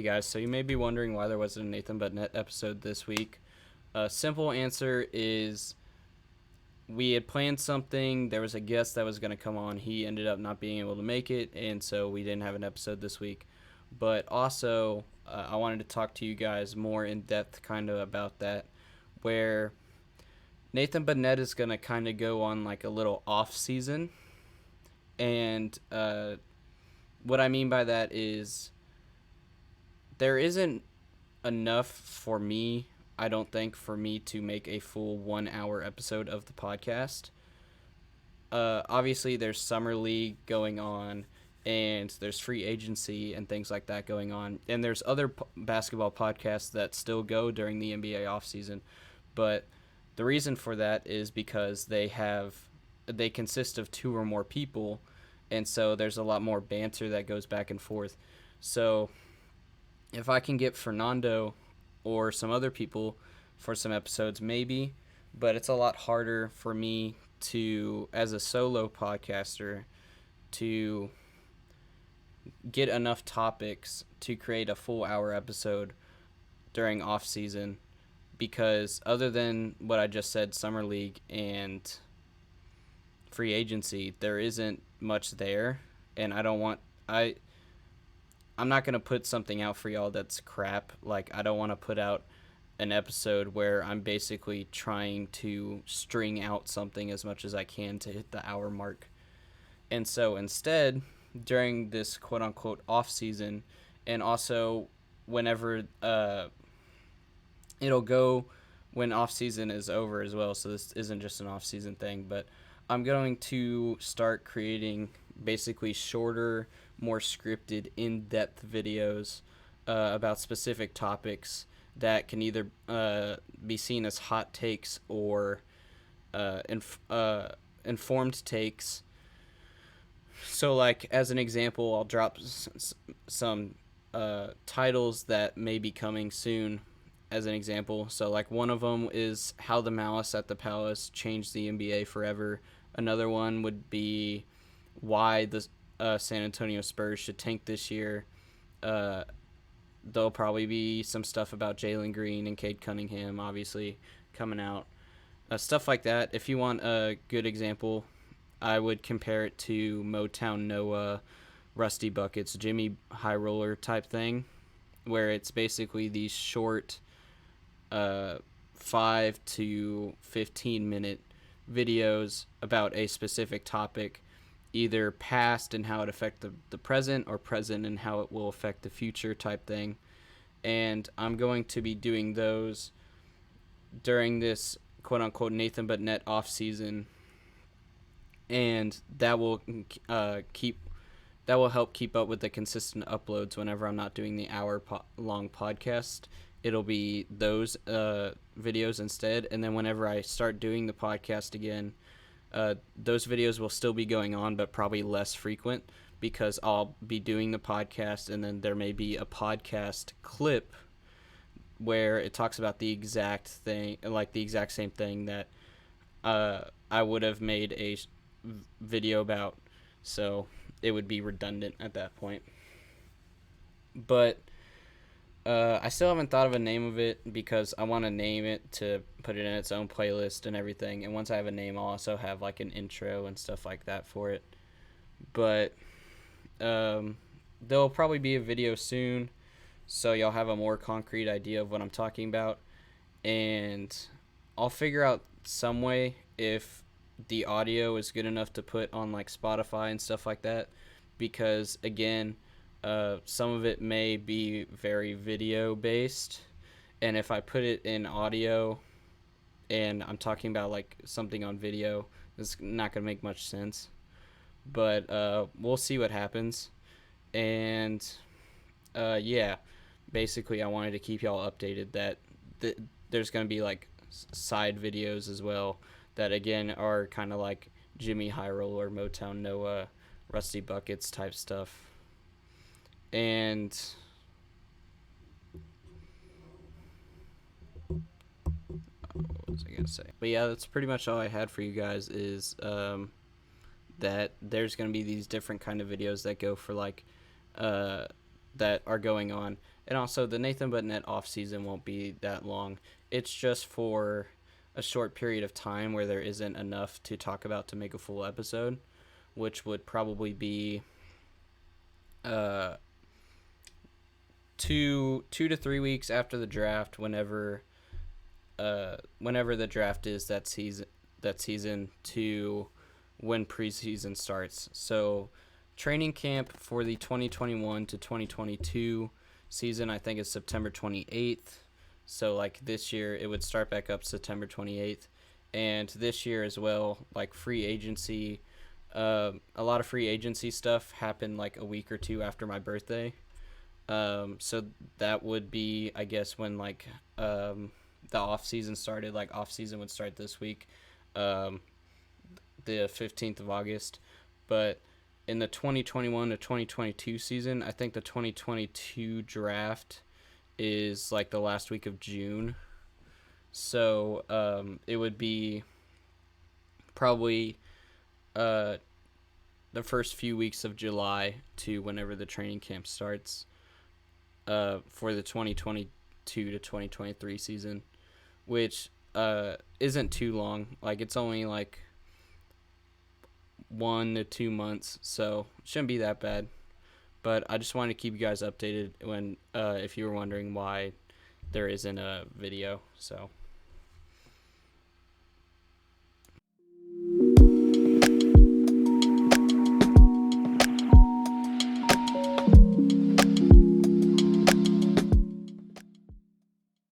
guys, so you may be wondering why there wasn't a Nathan But Net episode this week. Simple answer is we had planned something. There was a guest that was going to come on. He ended up not being able to make it, and so we didn't have an episode this week. But also, I wanted to talk to you guys more in depth kind of about that, where Nathan But Net is going to kind of go on like a little off-season. And what I mean by that is there isn't enough for me, I don't think, for me to make a full 1 hour episode of the podcast. Obviously, there's Summer League going on, and there's free agency and things like that going on. And there's other basketball podcasts that still go during the NBA offseason. But the reason for that is because they consist of two or more people, and so there's a lot more banter that goes back and forth. So if I can get Fernando or some other people for some episodes, maybe, but it's a lot harder for me to, as a solo podcaster, to get enough topics to create a full hour episode during off season, because other than what I just said, Summer League and free agency, there isn't much there, and I'm not going to put something out for y'all that's crap. Like, I don't want to put out an episode where I'm basically trying to string out something as much as I can to hit the hour mark. And so instead, during this quote-unquote off-season, and also whenever it'll go when off-season is over as well, so this isn't just an off-season thing, but I'm going to start creating basically shorter, more scripted, in-depth videos about specific topics that can either be seen as hot takes or informed takes. So, like, as an example, I'll drop some titles that may be coming soon as an example. So, like, one of them is How the Malice at the Palace Changed the NBA Forever. Another one would be why the San Antonio Spurs should tank this year. There'll probably be some stuff about Jalen Green and Cade Cunningham, obviously, coming out. Stuff like that. If you want a good example, I would compare it to Motown Noah, Rusty Buckets, Jimmy High Roller type thing, where it's basically these short 5 to 15 minute videos about a specific topic, either past and how it affects the present, or present and how it will affect the future type thing. And I'm going to be doing those during this quote-unquote Nathan But Net off season, and that will help keep up with the consistent uploads whenever I'm not doing the hour-long podcast. It'll be those videos instead, and then whenever I start doing the podcast again, those videos will still be going on, but probably less frequent, because I'll be doing the podcast, and then there may be a podcast clip where it talks about the exact thing, like the exact same thing that I would have made a video about, so it would be redundant at that point. But I still haven't thought of a name of it, because I want to name it to put it in its own playlist and everything. And once I have a name, I'll also have like an intro and stuff like that for it. But there'll probably be a video soon, so y'all have a more concrete idea of what I'm talking about. And I'll figure out some way if the audio is good enough to put on like Spotify and stuff like that, because again, some of it may be very video based, and if I put it in audio and I'm talking about like something on video, it's not going to make much sense. But we'll see what happens. And yeah, basically I wanted to keep y'all updated that there's going to be like side videos as well that again are kind of like Jimmy High Roller, Motown Noah, Rusty Buckets type stuff. And what was I gonna say? But yeah, that's pretty much all I had for you guys, is that there's gonna be these different kind of videos that go for like that are going on. And also, the Nathan But Net off season won't be that long. It's just for a short period of time where there isn't enough to talk about to make a full episode, which would probably be uh, 2 to 3 weeks after the draft, whenever the draft is that season to when preseason starts. So training camp for the 2021 to 2022 season, I think, is September 28th. So like this year it would start back up September 28th, and this year as well, like free agency, a lot of free agency stuff happened like a week or two after my birthday. So that would be, I guess, when like the off season started. Like off season would start this week, um, the 15th of August. But in the 2021 to 2022 season, I think the 2022 draft is like the last week of June. So it would be probably uh, the first few weeks of July to whenever the training camp starts for the 2022 to 2023 season, which isn't too long. Like it's only like 1 to 2 months, so it shouldn't be that bad. But I just wanted to keep you guys updated when if you were wondering why there isn't a video. So